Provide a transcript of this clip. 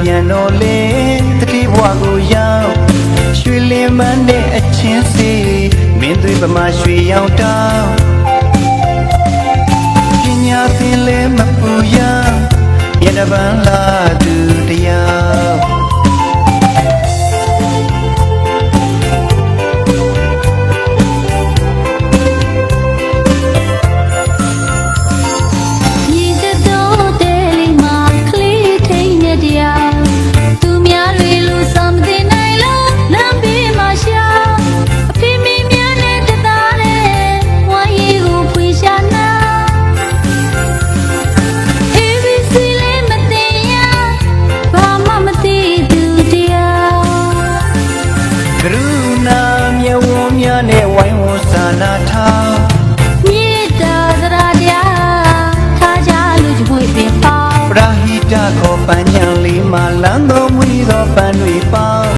ပြန်တော့လေတတိဘွားကိုရောက်ရွှေလင်းမန်းနဲ့အချင်းစီမင်းသွေးပမာရွှေရောင်တောင်းပညာသင်လဲမပူရရတပန်းလာသူတရား